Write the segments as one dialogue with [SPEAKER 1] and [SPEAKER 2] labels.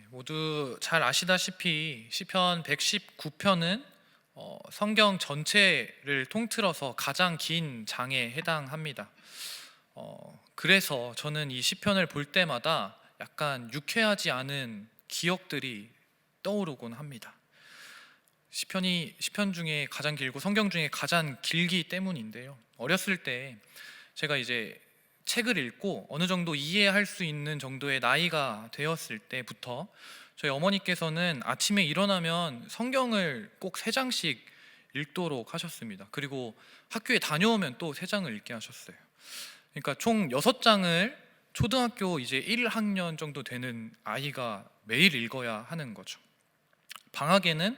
[SPEAKER 1] 모두 잘 아시다시피 시편 119편은 성경 전체를 통틀어서 가장 긴 장에 해당합니다. 그래서 저는 이 시편을 볼 때마다 약간 유쾌하지 않은 기억들이 떠오르곤 합니다. 시편 중에 가장 길고 성경 중에 가장 길기 때문인데요. 어렸을 때 제가 이제 책을 읽고 어느 정도 이해할 수 있는 정도의 나이가 되었을 때부터 저희 어머니께서는 아침에 일어나면 성경을 꼭 세 장씩 읽도록 하셨습니다. 그리고 학교에 다녀오면 또 세 장을 읽게 하셨어요. 그러니까 총 6장을 초등학교 이제 1학년 정도 되는 아이가 매일 읽어야 하는 거죠. 방학에는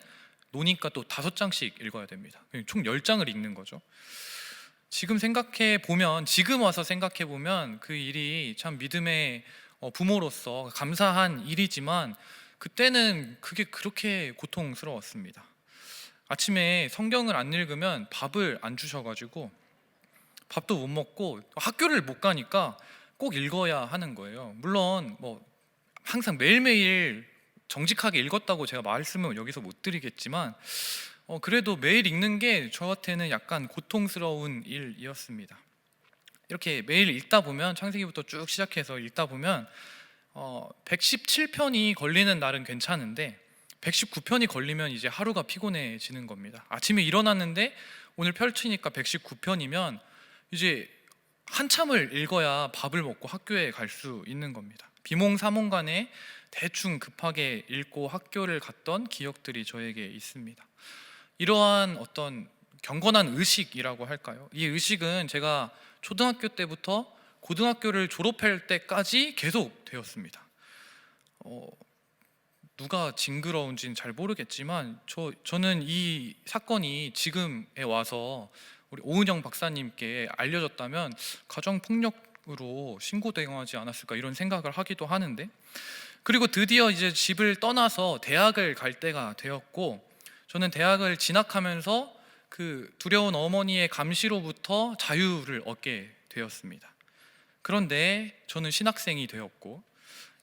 [SPEAKER 1] 노니까 또 5장씩 읽어야 됩니다. 총 10장을 읽는 거죠. 지금 와서 생각해 보면 그 일이 참 믿음의 부모로서 감사한 일이지만 그때는 그게 그렇게 고통스러웠습니다. 아침에 성경을 안 읽으면 밥을 안 주셔가지고 밥도 못 먹고 학교를 못 가니까 꼭 읽어야 하는 거예요. 물론 뭐 항상 매일매일 정직하게 읽었다고 제가 말씀을 여기서 못 드리겠지만 그래도 매일 읽는 게 저한테는 약간 고통스러운 일이었습니다. 이렇게 매일 읽다 보면 창세기부터 쭉 시작해서 읽다 보면 117편이 걸리는 날은 괜찮은데 119편이 걸리면 이제 하루가 피곤해지는 겁니다. 아침에 일어났는데 오늘 펼치니까 119편이면 이제 한참을 읽어야 밥을 먹고 학교에 갈 수 있는 겁니다. 비몽사몽간에 대충 급하게 읽고 학교를 갔던 기억들이 저에게 있습니다. 이러한 어떤 경건한 의식이라고 할까요? 이 의식은 제가 초등학교 때부터 고등학교를 졸업할 때까지 계속 되었습니다. 누가 징그러운지는 잘 모르겠지만 저는 이 사건이 지금에 와서 우리 오은영 박사님께 알려졌다면 가정폭력으로 신고당하지 않았을까 이런 생각을 하기도 하는데, 그리고 드디어 이제 집을 떠나서 대학을 갈 때가 되었고 저는 대학을 진학하면서 그 두려운 어머니의 감시로부터 자유를 얻게 되었습니다. 그런데 저는 신학생이 되었고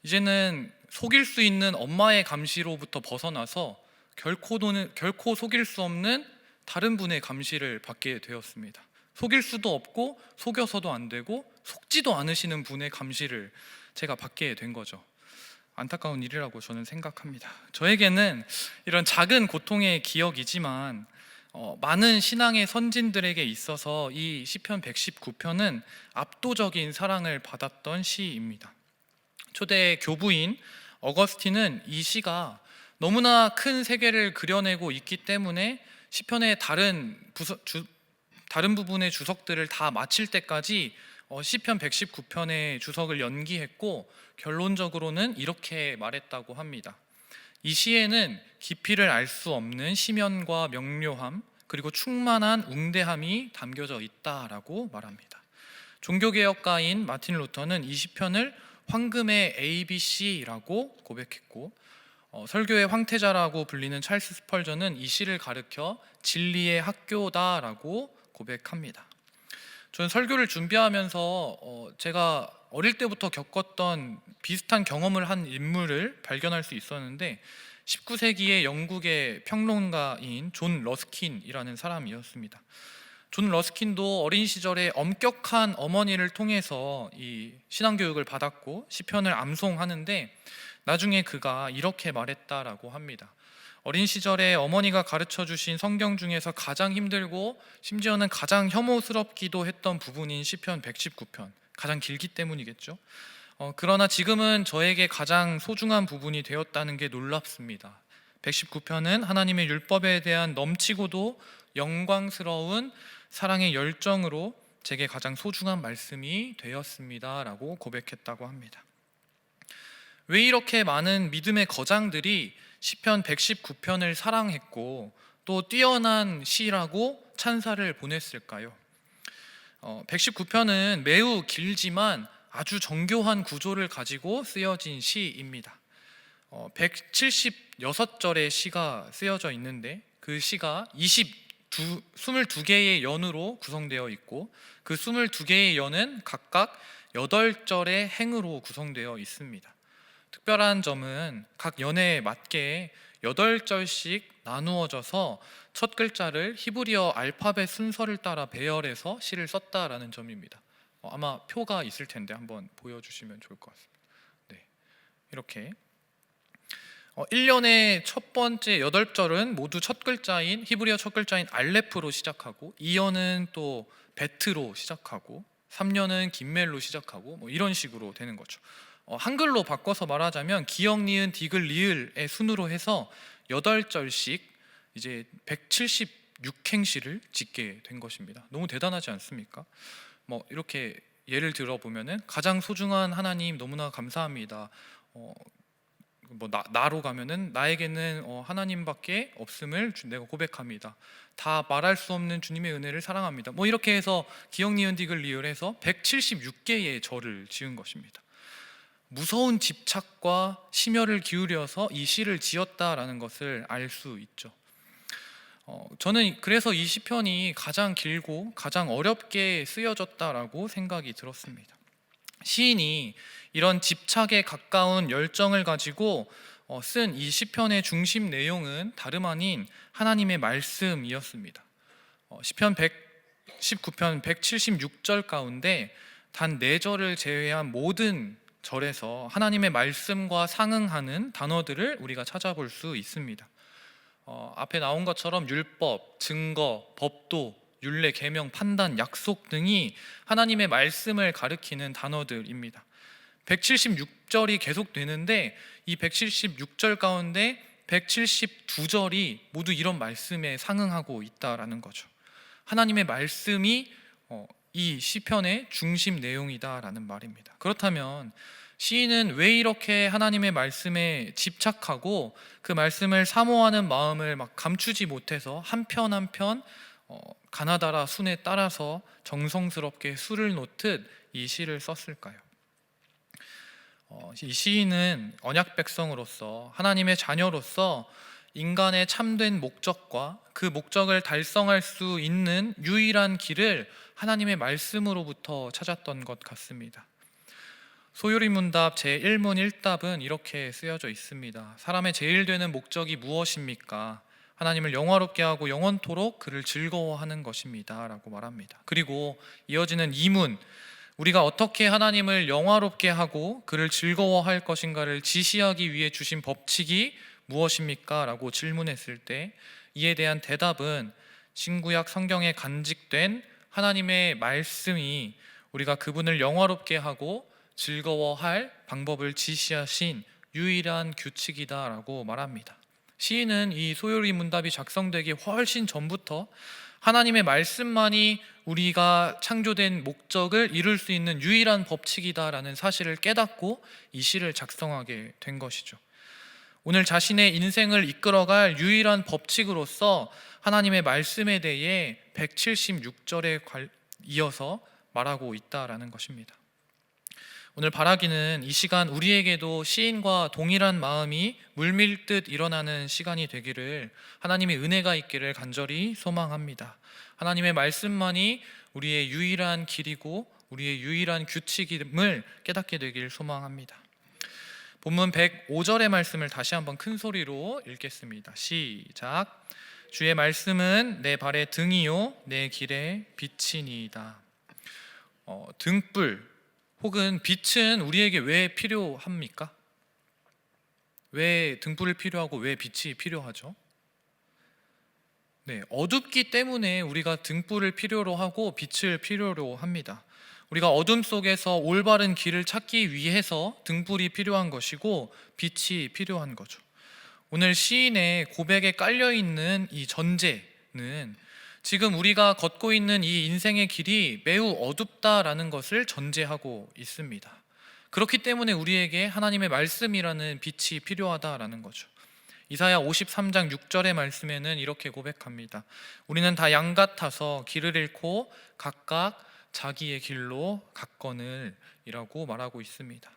[SPEAKER 1] 이제는 속일 수 있는 엄마의 감시로부터 벗어나서 결코 속일 수 없는 다른 분의 감시를 받게 되었습니다. 속일 수도 없고 속여서도 안 되고 속지도 않으시는 분의 감시를 제가 받게 된 거죠. 안타까운 일이라고 저는 생각합니다. 저에게는 이런 작은 고통의 기억이지만 많은 신앙의 선진들에게 있어서 이 시편 119편은 압도적인 사랑을 받았던 시입니다. 초대 교부인 어거스틴은 이 시가 너무나 큰 세계를 그려내고 있기 때문에 시편의 다른 부분의 주석들을 다 마칠 때까지 시편 119편의 주석을 연기했고 결론적으로는 이렇게 말했다고 합니다. 이 시에는 깊이를 알 수 없는 심연과 명료함 그리고 충만한 웅대함이 담겨져 있다라고 말합니다. 종교개혁가인 마틴 루터는 이 시편을 황금의 ABC라고 고백했고 설교의 황태자라고 불리는 찰스 스펄전은 이 시를 가르켜 진리의 학교다라고 고백합니다. 저는 설교를 준비하면서 제가 어릴 때부터 겪었던 비슷한 경험을 한 인물을 발견할 수 있었는데 19세기의 영국의 평론가인 존 러스킨이라는 사람이었습니다. 존 러스킨도 어린 시절에 엄격한 어머니를 통해서 이 신앙교육을 받았고 시편을 암송하는데 나중에 그가 이렇게 말했다라고 합니다. 어린 시절에 어머니가 가르쳐 주신 성경 중에서 가장 힘들고 심지어는 가장 혐오스럽기도 했던 부분인 시편 119편, 가장 길기 때문이겠죠. 그러나 지금은 저에게 가장 소중한 부분이 되었다는 게 놀랍습니다. 119편은 하나님의 율법에 대한 넘치고도 영광스러운 사랑의 열정으로 제게 가장 소중한 말씀이 되었습니다 라고 고백했다고 합니다. 왜 이렇게 많은 믿음의 거장들이 시편 119편을 사랑했고 또 뛰어난 시라고 찬사를 보냈을까요? 119편은 매우 길지만 아주 정교한 구조를 가지고 쓰여진 시입니다. 176절의 시가 쓰여져 있는데 그 시가 22개의 연으로 구성되어 있고 그 22개의 연은 각각 8절의 행으로 구성되어 있습니다. 특별한 점은 각 연애에 맞게 8절씩 나누어져서 첫 글자를 히브리어 알파벳 순서를 따라 배열해서 시를 썼다라는 점입니다. 아마 표가 있을 텐데 한번 보여주시면 좋을 것 같습니다. 네, 이렇게 1년의 첫 번째 8절은 모두 첫 글자인 히브리어 첫 글자인 알레프로 시작하고 2년은 또 베트로 시작하고 3년은 김멜로 시작하고 뭐 이런 식으로 되는 거죠. 한글로 바꿔서 말하자면 기역, 니은, 디귿, 리을의 순으로 해서 8절씩 이제 176행시를 짓게 된 것입니다. 너무 대단하지 않습니까? 뭐 이렇게 예를 들어 보면은 가장 소중한 하나님 너무나 감사합니다. 뭐 나로 가면은 나에게는 하나님밖에 없음을 내가 고백합니다. 다 말할 수 없는 주님의 은혜를 사랑합니다. 뭐 이렇게 해서 기역, 니은, 디귿, 리을 해서 176개의 절을 지은 것입니다. 무서운 집착과 심혈을 기울여서 이 시를 지었다라는 것을 알 수 있죠. 저는 그래서 이 시편이 가장 길고 가장 어렵게 쓰여졌다라고 생각이 들었습니다. 시인이 이런 집착에 가까운 열정을 가지고 쓴 이 시편의 중심 내용은 다름 아닌 하나님의 말씀이었습니다. 시편 119편 176절 가운데 단 4절을 제외한 모든 절에서 하나님의 말씀과 상응하는 단어들을 우리가 찾아볼 수 있습니다. 앞에 나온 것처럼 율법, 증거, 법도, 율례, 계명, 판단, 약속 등이 하나님의 말씀을 가리키는 단어들입니다. 176절이 계속되는데 이 176절 가운데 172절이 모두 이런 말씀에 상응하고 있다라는 거죠. 하나님의 말씀이 이 시편의 중심 내용이다라는 말입니다. 그렇다면 시인은 왜 이렇게 하나님의 말씀에 집착하고 그 말씀을 사모하는 마음을 막 감추지 못해서 한 편 한 편 가나다라 순에 따라서 정성스럽게 수를 놓듯 이 시를 썼을까요? 이 시인은 언약 백성으로서 하나님의 자녀로서 인간의 참된 목적과 그 목적을 달성할 수 있는 유일한 길을 하나님의 말씀으로부터 찾았던 것 같습니다. 소요리 문답 제1문 1답은 이렇게 쓰여져 있습니다. 사람의 제일 되는 목적이 무엇입니까? 하나님을 영화롭게 하고 영원토록 그를 즐거워하는 것입니다 라고 말합니다. 그리고 이어지는 2문, 우리가 어떻게 하나님을 영화롭게 하고 그를 즐거워할 것인가를 지시하기 위해 주신 법칙이 무엇입니까? 라고 질문했을 때 이에 대한 대답은 신구약 성경에 간직된 하나님의 말씀이 우리가 그분을 영화롭게 하고 즐거워할 방법을 지시하신 유일한 규칙이다라고 말합니다. 시인은 이 소요리 문답이 작성되기 훨씬 전부터 하나님의 말씀만이 우리가 창조된 목적을 이룰 수 있는 유일한 법칙이다라는 사실을 깨닫고 이 시를 작성하게 된 것이죠. 오늘 자신의 인생을 이끌어갈 유일한 법칙으로서 하나님의 말씀에 대해 176절에 이어서 말하고 있다라는 것입니다. 오늘 바라기는 이 시간 우리에게도 시인과 동일한 마음이 물밀듯 일어나는 시간이 되기를, 하나님의 은혜가 있기를 간절히 소망합니다. 하나님의 말씀만이 우리의 유일한 길이고 우리의 유일한 규칙임을 깨닫게 되길 소망합니다. 본문 105절의 말씀을 다시 한번 큰 소리로 읽겠습니다. 시작. 주의 말씀은 내 발의 등이요 내 길의 빛이니이다. 등불 혹은 빛은 우리에게 왜 필요합니까? 왜 등불이 필요하고 왜 빛이 필요하죠? 네, 어둡기 때문에 우리가 등불을 필요로 하고 빛을 필요로 합니다. 우리가 어둠 속에서 올바른 길을 찾기 위해서 등불이 필요한 것이고 빛이 필요한 거죠. 오늘 시인의 고백에 깔려있는 이 전제는 지금 우리가 걷고 있는 이 인생의 길이 매우 어둡다라는 것을 전제하고 있습니다. 그렇기 때문에 우리에게 하나님의 말씀이라는 빛이 필요하다라는 거죠. 이사야 53장 6절의 말씀에는 이렇게 고백합니다. 우리는 다 양 같아서 길을 잃고 각각 자기의 길로 갔거늘 이라고 말하고 있습니다.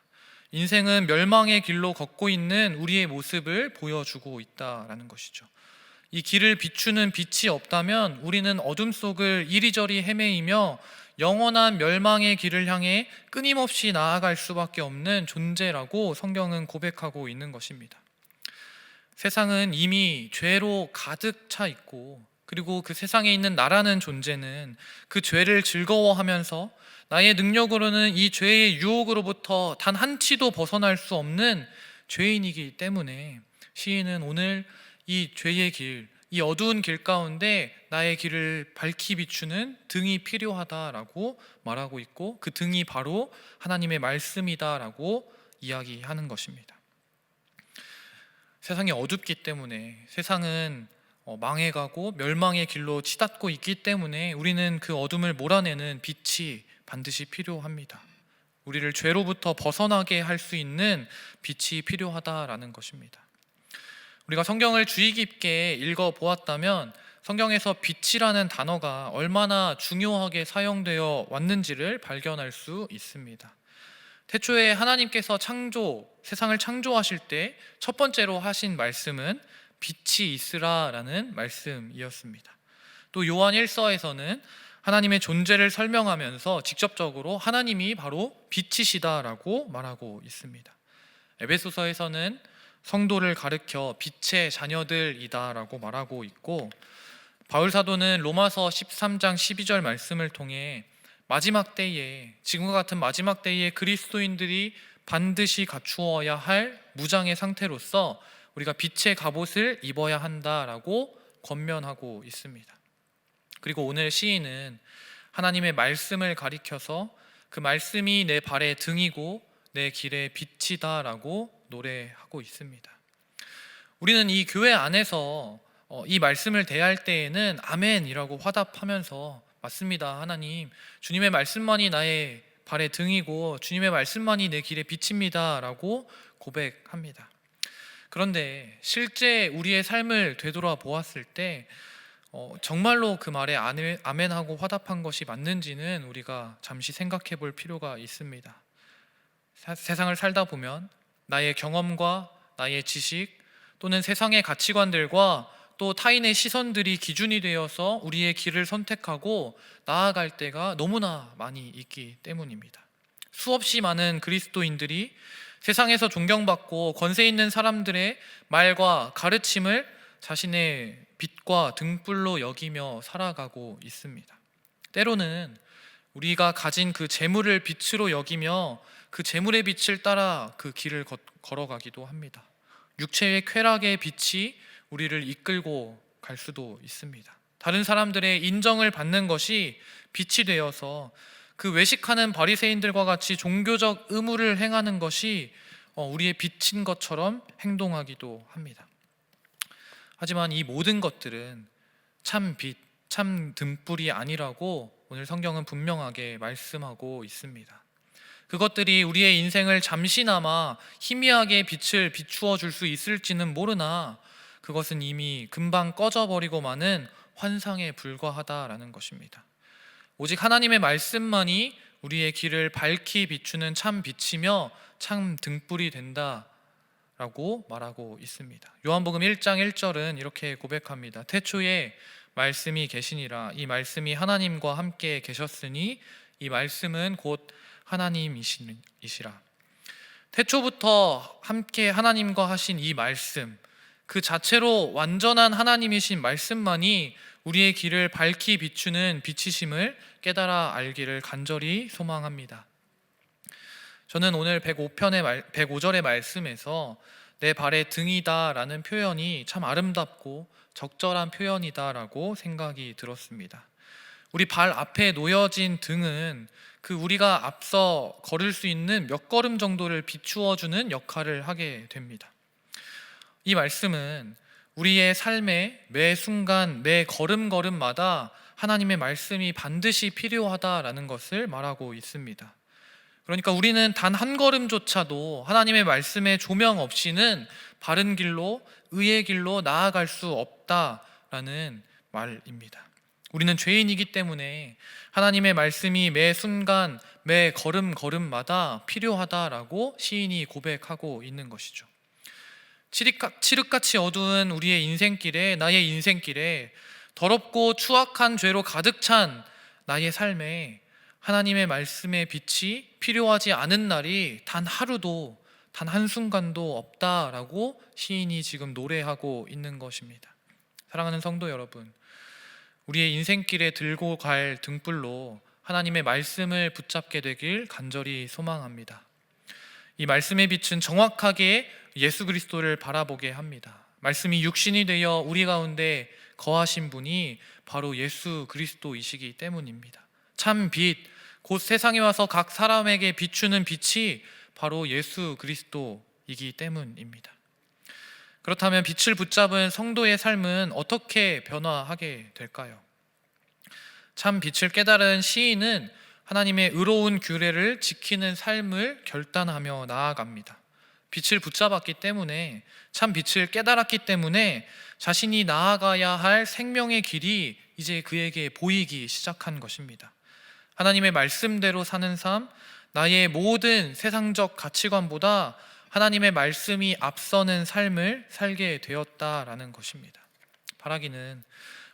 [SPEAKER 1] 인생은 멸망의 길로 걷고 있는 우리의 모습을 보여주고 있다라는 것이죠. 이 길을 비추는 빛이 없다면 우리는 어둠 속을 이리저리 헤매이며 영원한 멸망의 길을 향해 끊임없이 나아갈 수밖에 없는 존재라고 성경은 고백하고 있는 것입니다. 세상은 이미 죄로 가득 차 있고, 그리고 그 세상에 있는 나라는 존재는 그 죄를 즐거워하면서 나의 능력으로는 이 죄의 유혹으로부터 단 한 치도 벗어날 수 없는 죄인이기 때문에 시인은 오늘 이 죄의 길, 이 어두운 길 가운데 나의 길을 밝히 비추는 등이 필요하다라고 말하고 있고, 그 등이 바로 하나님의 말씀이다라고 이야기하는 것입니다. 세상이 어둡기 때문에, 세상은 망해가고 멸망의 길로 치닫고 있기 때문에 우리는 그 어둠을 몰아내는 빛이 반드시 필요합니다. 우리를 죄로부터 벗어나게 할 수 있는 빛이 필요하다라는 것입니다. 우리가 성경을 주의 깊게 읽어보았다면 성경에서 빛이라는 단어가 얼마나 중요하게 사용되어 왔는지를 발견할 수 있습니다. 태초에 하나님께서 세상을 창조하실 때 첫 번째로 하신 말씀은 빛이 있으라라는 말씀이었습니다. 또 요한 1서에서는 하나님의 존재를 설명하면서 직접적으로 하나님이 바로 빛이시다라고 말하고 있습니다. 에베소서에서는 성도를 가르켜 빛의 자녀들이다라고 말하고 있고, 바울 사도는 로마서 13장 12절 말씀을 통해 마지막 때에, 지금과 같은 마지막 때에 그리스도인들이 반드시 갖추어야 할 무장의 상태로서 우리가 빛의 갑옷을 입어야 한다라고 권면하고 있습니다. 그리고 오늘 시인은 하나님의 말씀을 가리켜서 그 말씀이 내 발의 등이고 내 길의 빛이다라고 노래하고 있습니다. 우리는 이 교회 안에서 이 말씀을 대할 때에는 아멘이라고 화답하면서, 맞습니다, 하나님, 주님의 말씀만이 나의 발의 등이고 주님의 말씀만이 내 길의 빛입니다 라고 고백합니다. 그런데 실제 우리의 삶을 되돌아 보았을 때 정말로 그 말에 아멘하고 화답한 것이 맞는지는 우리가 잠시 생각해 볼 필요가 있습니다. 세상을 살다 보면 나의 경험과 나의 지식 또는 세상의 가치관들과 또 타인의 시선들이 기준이 되어서 우리의 길을 선택하고 나아갈 때가 너무나 많이 있기 때문입니다. 수없이 많은 그리스도인들이 세상에서 존경받고 권세 있는 사람들의 말과 가르침을 자신의 빛과 등불로 여기며 살아가고 있습니다. 때로는 우리가 가진 그 재물을 빛으로 여기며 그 재물의 빛을 따라 그 길을 걸어가기도 합니다. 육체의 쾌락의 빛이 우리를 이끌고 갈 수도 있습니다. 다른 사람들의 인정을 받는 것이 빛이 되어서 그 외식하는 바리새인들과 같이 종교적 의무를 행하는 것이 우리의 빛인 것처럼 행동하기도 합니다. 하지만 이 모든 것들은 참 빛, 참 등불이 아니라고 오늘 성경은 분명하게 말씀하고 있습니다. 그것들이 우리의 인생을 잠시나마 희미하게 빛을 비추어 줄 수 있을지는 모르나 그것은 이미 금방 꺼져버리고 마는 환상에 불과하다라는 것입니다. 오직 하나님의 말씀만이 우리의 길을 밝히 비추는 참 빛이며 참 등불이 된다라고 말하고 있습니다. 요한복음 1장 1절은 이렇게 고백합니다. 태초에 말씀이 계시니라. 이 말씀이 하나님과 함께 계셨으니 이 말씀은 곧 하나님이시라. 태초부터 함께 하나님과 하신 이 말씀, 그 자체로 완전한 하나님이신 말씀만이 우리의 길을 밝히 비추는 빛이심을 깨달아 알기를 간절히 소망합니다. 저는 오늘 105절의 말씀에서 내 발의 등이다 라는 표현이 참 아름답고 적절한 표현이다라고 생각이 들었습니다. 우리 발 앞에 놓여진 등은 그 우리가 앞서 걸을 수 있는 몇 걸음 정도를 비추어주는 역할을 하게 됩니다. 이 말씀은 우리의 삶의 매 순간 매 걸음걸음마다 하나님의 말씀이 반드시 필요하다라는 것을 말하고 있습니다. 그러니까 우리는 단 한 걸음조차도 하나님의 말씀의 조명 없이는 바른 길로, 의의 길로 나아갈 수 없다라는 말입니다. 우리는 죄인이기 때문에 하나님의 말씀이 매 순간 매 걸음걸음마다 필요하다라고 시인이 고백하고 있는 것이죠. 칠흑같이 어두운 우리의 인생길에, 나의 인생길에 더럽고 추악한 죄로 가득 찬 나의 삶에 하나님의 말씀의 빛이 필요하지 않은 날이 단 하루도, 단 한순간도 없다라고 시인이 지금 노래하고 있는 것입니다. 사랑하는 성도 여러분, 우리의 인생길에 들고 갈 등불로 하나님의 말씀을 붙잡게 되길 간절히 소망합니다. 이 말씀의 빛은 정확하게 예수 그리스도를 바라보게 합니다. 말씀이 육신이 되어 우리 가운데 거하신 분이 바로 예수 그리스도이시기 때문입니다. 참 빛, 곧 세상에 와서 각 사람에게 비추는 빛이 바로 예수 그리스도이기 때문입니다. 그렇다면 빛을 붙잡은 성도의 삶은 어떻게 변화하게 될까요? 참 빛을 깨달은 시인은 하나님의 의로운 규례를 지키는 삶을 결단하며 나아갑니다. 빛을 붙잡았기 때문에, 참 빛을 깨달았기 때문에 자신이 나아가야 할 생명의 길이 이제 그에게 보이기 시작한 것입니다. 하나님의 말씀대로 사는 삶, 나의 모든 세상적 가치관보다 하나님의 말씀이 앞서는 삶을 살게 되었다라는 것입니다. 바라기는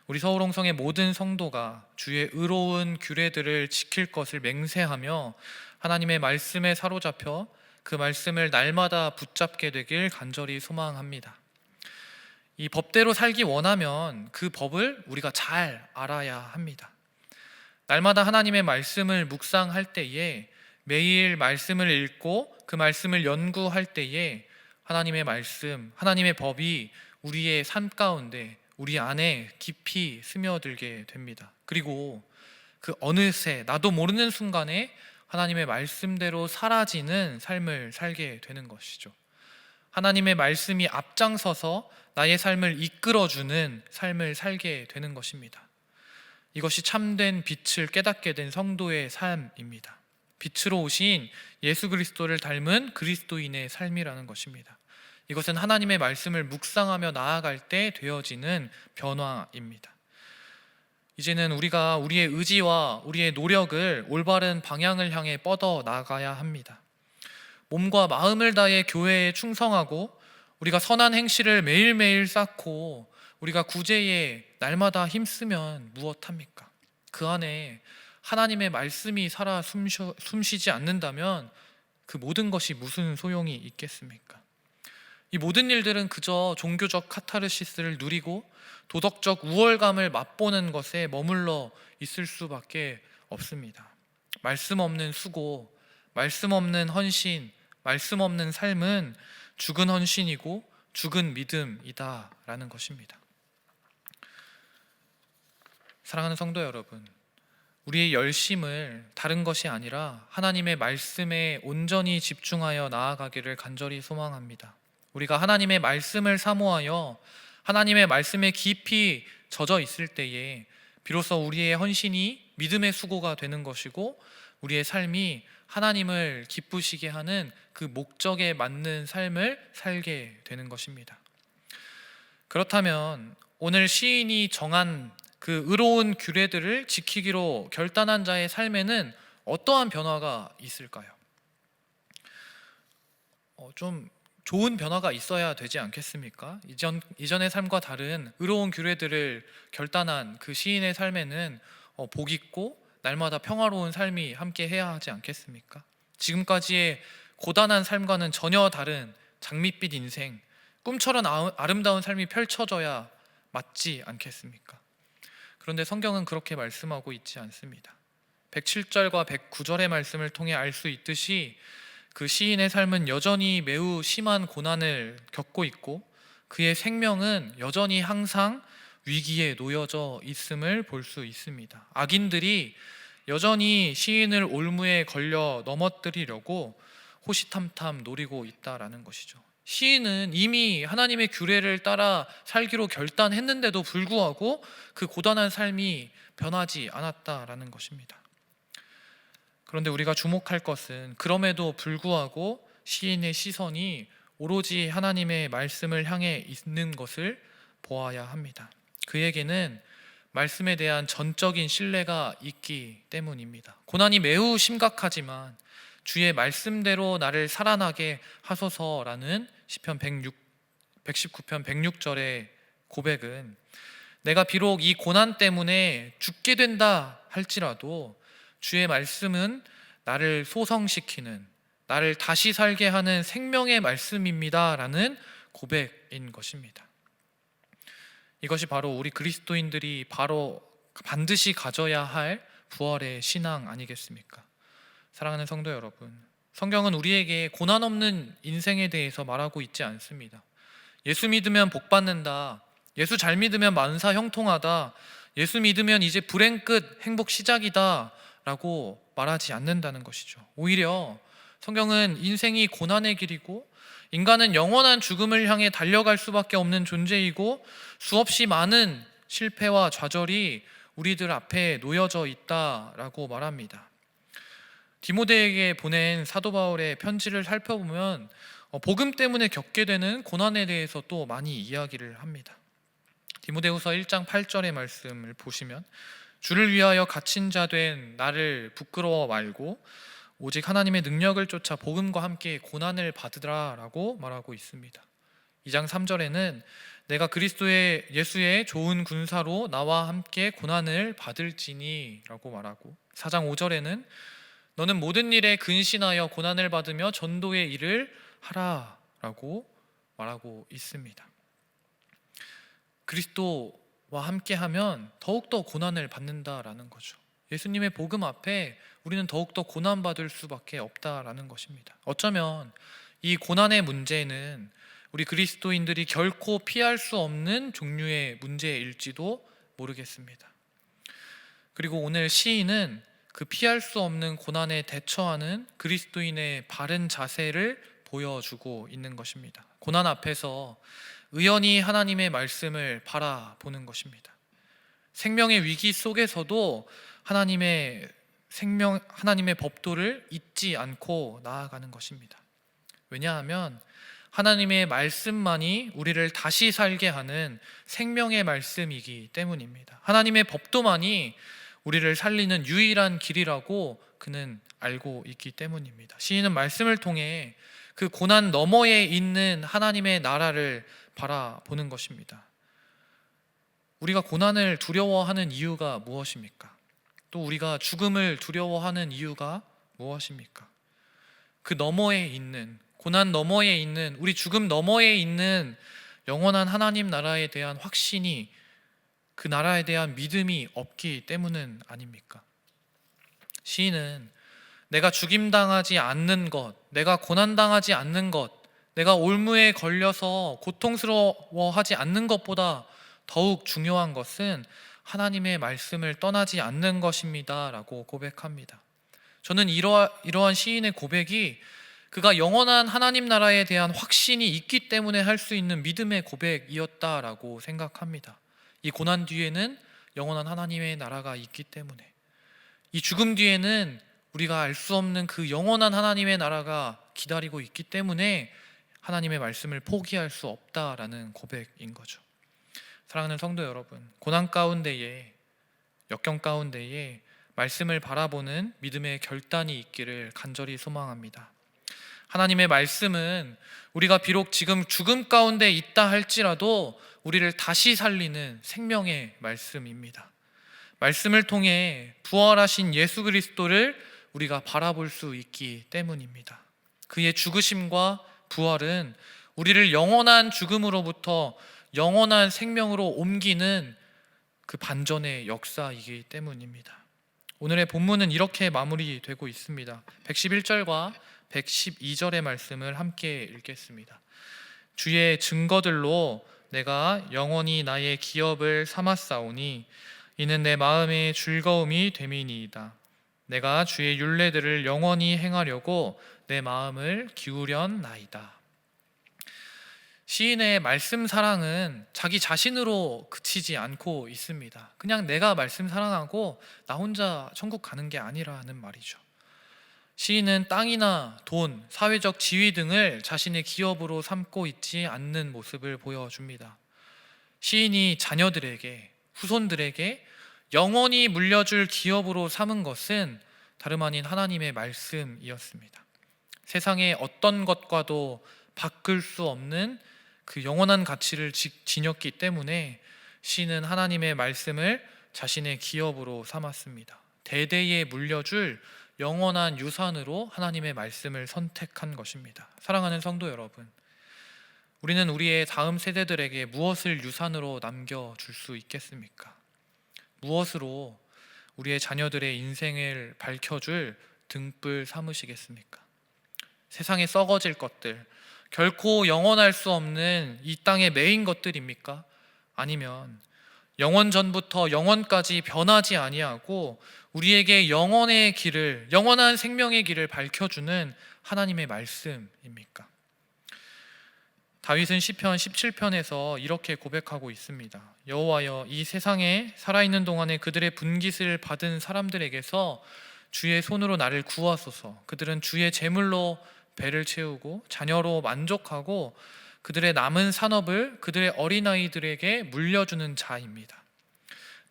[SPEAKER 1] 우리 서울홍성의 모든 성도가 주의 의로운 규례들을 지킬 것을 맹세하며 하나님의 말씀에 사로잡혀 그 말씀을 날마다 붙잡게 되길 간절히 소망합니다. 이 법대로 살기 원하면 그 법을 우리가 잘 알아야 합니다. 날마다 하나님의 말씀을 묵상할 때에, 매일 말씀을 읽고 그 말씀을 연구할 때에 하나님의 말씀, 하나님의 법이 우리의 삶 가운데, 우리 안에 깊이 스며들게 됩니다. 그리고 그 어느새 나도 모르는 순간에 하나님의 말씀대로 사라지는 삶을 살게 되는 것이죠. 하나님의 말씀이 앞장서서 나의 삶을 이끌어주는 삶을 살게 되는 것입니다. 이것이 참된 빛을 깨닫게 된 성도의 삶입니다. 빛으로 오신 예수 그리스도를 닮은 그리스도인의 삶이라는 것입니다. 이것은 하나님의 말씀을 묵상하며 나아갈 때 되어지는 변화입니다. 이제는 우리가 우리의 의지와 우리의 노력을 올바른 방향을 향해 뻗어 나가야 합니다. 몸과 마음을 다해 교회에 충성하고 우리가 선한 행실을 매일매일 쌓고 우리가 구제에 날마다 힘쓰면 무엇합니까? 그 안에 하나님의 말씀이 살아 숨쉬지 않는다면 그 모든 것이 무슨 소용이 있겠습니까? 이 모든 일들은 그저 종교적 카타르시스를 누리고 도덕적 우월감을 맛보는 것에 머물러 있을 수밖에 없습니다. 말씀 없는 수고, 말씀 없는 헌신, 말씀 없는 삶은 죽은 헌신이고 죽은 믿음이다라는 것입니다. 사랑하는 성도 여러분, 우리의 열심을 다른 것이 아니라 하나님의 말씀에 온전히 집중하여 나아가기를 간절히 소망합니다. 우리가 하나님의 말씀을 사모하여 하나님의 말씀에 깊이 젖어 있을 때에 비로소 우리의 헌신이 믿음의 수고가 되는 것이고 우리의 삶이 하나님을 기쁘시게 하는 그 목적에 맞는 삶을 살게 되는 것입니다. 그렇다면 오늘 시인이 정한 그 의로운 규례들을 지키기로 결단한 자의 삶에는 어떠한 변화가 있을까요? 좀 좋은 변화가 있어야 되지 않겠습니까? 이전의 삶과 다른 의로운 규례들을 결단한 그 시인의 삶에는 복 있고 날마다 평화로운 삶이 함께 해야 하지 않겠습니까? 지금까지의 고단한 삶과는 전혀 다른 장밋빛 인생, 꿈처럼 아름다운 삶이 펼쳐져야 맞지 않겠습니까? 그런데 성경은 그렇게 말씀하고 있지 않습니다. 107절과 109절의 말씀을 통해 알 수 있듯이 그 시인의 삶은 여전히 매우 심한 고난을 겪고 있고 그의 생명은 여전히 항상 위기에 놓여져 있음을 볼 수 있습니다. 악인들이 여전히 시인을 올무에 걸려 넘어뜨리려고 호시탐탐 노리고 있다라는 것이죠. 시인은 이미 하나님의 규례를 따라 살기로 결단했는데도 불구하고 그 고단한 삶이 변하지 않았다라는 것입니다. 그런데 우리가 주목할 것은 그럼에도 불구하고 시인의 시선이 오로지 하나님의 말씀을 향해 있는 것을 보아야 합니다. 그에게는 말씀에 대한 전적인 신뢰가 있기 때문입니다. 고난이 매우 심각하지만 주의 말씀대로 나를 살아나게 하소서라는 시편 119편 106절의 고백은 내가 비록 이 고난 때문에 죽게 된다 할지라도 주의 말씀은 나를 소성시키는, 나를 다시 살게 하는 생명의 말씀입니다 라는 고백인 것입니다. 이것이 바로 우리 그리스도인들이 바로 반드시 가져야 할 부활의 신앙 아니겠습니까? 사랑하는 성도 여러분, 성경은 우리에게 고난 없는 인생에 대해서 말하고 있지 않습니다. 예수 믿으면 복 받는다, 예수 잘 믿으면 만사 형통하다, 예수 믿으면 이제 불행 끝, 행복 시작이다 라고 말하지 않는다는 것이죠. 오히려 성경은 인생이 고난의 길이고 인간은 영원한 죽음을 향해 달려갈 수밖에 없는 존재이고 수없이 많은 실패와 좌절이 우리들 앞에 놓여져 있다라고 말합니다. 디모데에게 보낸 사도 바울의 편지를 살펴보면 복음 때문에 겪게 되는 고난에 대해서 또 많이 이야기를 합니다. 디모데후서 1장 8절의 말씀을 보시면 주를 위하여 갇힌 자 된 나를 부끄러워 말고 오직 하나님의 능력을 쫓아 복음과 함께 고난을 받으라 라고 말하고 있습니다. 2장 3절에는 내가 그리스도의 예수의 좋은 군사로 나와 함께 고난을 받을지니 라고 말하고, 4장 5절에는 너는 모든 일에 근신하여 고난을 받으며 전도의 일을 하라 라고 말하고 있습니다. 그리스도와 함께하면 더욱더 고난을 받는다라는 거죠. 예수님의 복음 앞에 우리는 더욱더 고난받을 수밖에 없다라는 것입니다. 어쩌면 이 고난의 문제는 우리 그리스도인들이 결코 피할 수 없는 종류의 문제일지도 모르겠습니다. 그리고 오늘 시인은 그 피할 수 없는 고난에 대처하는 그리스도인의 바른 자세를 보여주고 있는 것입니다. 고난 앞에서 의연히 하나님의 말씀을 바라보는 것입니다. 생명의 위기 속에서도 하나님의 법도를 잊지 않고 나아가는 것입니다. 왜냐하면 하나님의 말씀만이 우리를 다시 살게 하는 생명의 말씀이기 때문입니다. 하나님의 법도만이 우리를 살리는 유일한 길이라고 그는 알고 있기 때문입니다. 시인은 말씀을 통해 그 고난 너머에 있는 하나님의 나라를 바라보는 것입니다. 우리가 고난을 두려워하는 이유가 무엇입니까? 또 우리가 죽음을 두려워하는 이유가 무엇입니까? 그 너머에 있는, 고난 너머에 있는, 우리 죽음 너머에 있는 영원한 하나님 나라에 대한 확신이, 그 나라에 대한 믿음이 없기 때문은 아닙니까? 시인은 내가 죽임당하지 않는 것, 내가 고난당하지 않는 것, 내가 올무에 걸려서 고통스러워하지 않는 것보다 더욱 중요한 것은 하나님의 말씀을 떠나지 않는 것입니다 라고 고백합니다. 저는 이러한 시인의 고백이 그가 영원한 하나님 나라에 대한 확신이 있기 때문에 할 수 있는 믿음의 고백이었다라고 생각합니다. 이 고난 뒤에는 영원한 하나님의 나라가 있기 때문에, 이 죽음 뒤에는 우리가 알 수 없는 그 영원한 하나님의 나라가 기다리고 있기 때문에 하나님의 말씀을 포기할 수 없다라는 고백인 거죠. 사랑하는 성도 여러분, 고난 가운데에, 역경 가운데에 말씀을 바라보는 믿음의 결단이 있기를 간절히 소망합니다. 하나님의 말씀은 우리가 비록 지금 죽음 가운데 있다 할지라도 우리를 다시 살리는 생명의 말씀입니다. 말씀을 통해 부활하신 예수 그리스도를 우리가 바라볼 수 있기 때문입니다. 그의 죽으심과 부활은 우리를 영원한 죽음으로부터 영원한 생명으로 옮기는 그 반전의 역사이기 때문입니다. 오늘의 본문은 이렇게 마무리되고 있습니다. 111절과 112절의 말씀을 함께 읽겠습니다. 주의 증거들로 내가 영원히 나의 기업을 삼았사오니 이는 내 마음의 즐거움이 됨이니이다. 내가 주의 율례들을 영원히 행하려고 내 마음을 기울였나이다. 시인의 말씀 사랑은 자기 자신으로 그치지 않고 있습니다. 그냥 내가 말씀 사랑하고 나 혼자 천국 가는 게 아니라는 말이죠. 시인은 땅이나 돈, 사회적 지위 등을 자신의 기업으로 삼고 있지 않는 모습을 보여줍니다. 시인이 자녀들에게, 후손들에게 영원히 물려줄 기업으로 삼은 것은 다름 아닌 하나님의 말씀이었습니다. 세상의 어떤 것과도 바꿀 수 없는 그 영원한 가치를 지녔기 때문에 시인은 하나님의 말씀을 자신의 기업으로 삼았습니다. 대대에 물려줄 영원한 유산으로 하나님의 말씀을 선택한 것입니다. 사랑하는 성도 여러분, 우리는 우리의 다음 세대들에게 무엇을 유산으로 남겨줄 수 있겠습니까? 무엇으로 우리의 자녀들의 인생을 밝혀줄 등불 삼으시겠습니까? 세상에 썩어질 것들, 결코 영원할 수 없는 이 땅의 매인 것들입니까? 아니면 영원 전부터 영원까지 변하지 아니하고 우리에게 영원의 길을, 영원한 생명의 길을 밝혀주는 하나님의 말씀입니까? 다윗은 시편 17편에서 이렇게 고백하고 있습니다. 여호와여, 이 세상에 살아있는 동안에 그들의 분깃을 받은 사람들에게서 주의 손으로 나를 구하소서. 그들은 주의 제물로 배를 채우고 자녀로 만족하고 그들의 남은 산업을 그들의 어린아이들에게 물려주는 자입니다.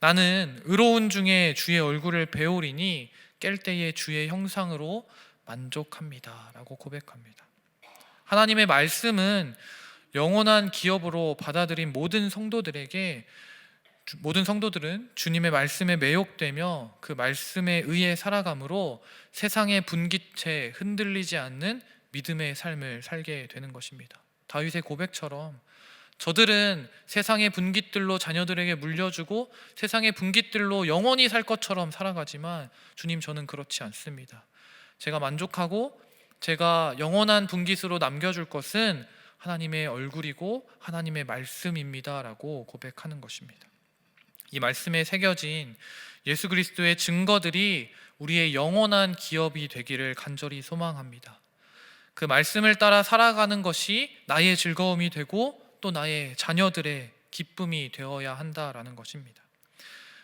[SPEAKER 1] 나는 의로운 중에 주의 얼굴을 배우리니 깰 때에 주의 형상으로 만족합니다 라고 고백합니다. 하나님의 말씀은 영원한 기업으로 받아들인 모든 성도들은 주님의 말씀에 매혹되며 그 말씀에 의해 살아감으로 세상의 분깃에 흔들리지 않는 믿음의 삶을 살게 되는 것입니다. 다윗의 고백처럼 저들은 세상의 분깃들로 자녀들에게 물려주고 세상의 분깃들로 영원히 살 것처럼 살아가지만 주님, 저는 그렇지 않습니다. 제가 만족하고 제가 영원한 분깃으로 남겨줄 것은 하나님의 얼굴이고 하나님의 말씀입니다 라고 고백하는 것입니다. 이 말씀에 새겨진 예수 그리스도의 증거들이 우리의 영원한 기업이 되기를 간절히 소망합니다. 그 말씀을 따라 살아가는 것이 나의 즐거움이 되고 또 나의 자녀들의 기쁨이 되어야 한다라는 것입니다.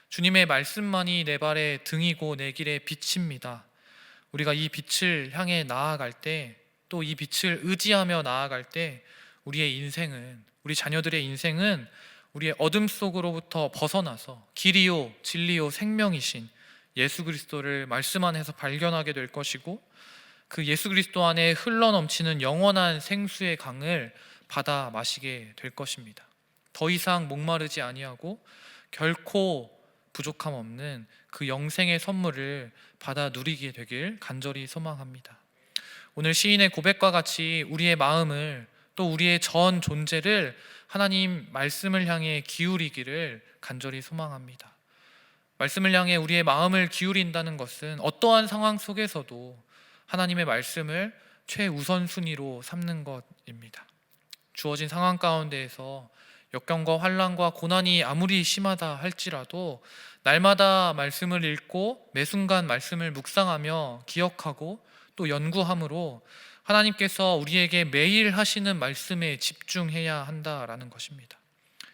[SPEAKER 1] 주님의 말씀만이 내 발의 등이고 내 길의 빛입니다. 우리가 이 빛을 향해 나아갈 때, 또 이 빛을 의지하며 나아갈 때 우리의 인생은, 우리 자녀들의 인생은 우리의 어둠 속으로부터 벗어나서 길이요 진리요 생명이신 예수 그리스도를 말씀 안에서 발견하게 될 것이고, 그 예수 그리스도 안에 흘러넘치는 영원한 생수의 강을 받아 마시게 될 것입니다. 더 이상 목마르지 아니하고 결코 부족함 없는 그 영생의 선물을 받아 누리게 되길 간절히 소망합니다. 오늘 시인의 고백과 같이 우리의 마음을, 또 우리의 전 존재를 하나님 말씀을 향해 기울이기를 간절히 소망합니다. 말씀을 향해 우리의 마음을 기울인다는 것은 어떠한 상황 속에서도 하나님의 말씀을 최우선순위로 삼는 것입니다. 주어진 상황 가운데에서 역경과 환난과 고난이 아무리 심하다 할지라도 날마다 말씀을 읽고 매 순간 말씀을 묵상하며 기억하고 또 연구함으로 하나님께서 우리에게 매일 하시는 말씀에 집중해야 한다라는 것입니다.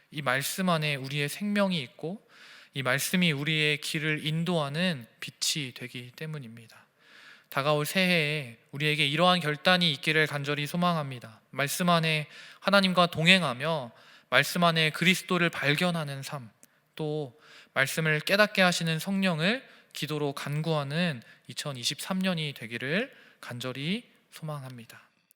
[SPEAKER 1] 이 말씀 안에 우리의 생명이 있고 이 말씀이 우리의 길을 인도하는 빛이 되기 때문입니다. 다가올 새해에 우리에게 이러한 결단이 있기를 간절히 소망합니다. 말씀 안에 하나님과 동행하며 말씀 안에 그리스도를 발견하는 삶, 또 말씀을 깨닫게 하시는 성령을 기도로 간구하는 2023년이 되기를 간절히 소망합니다.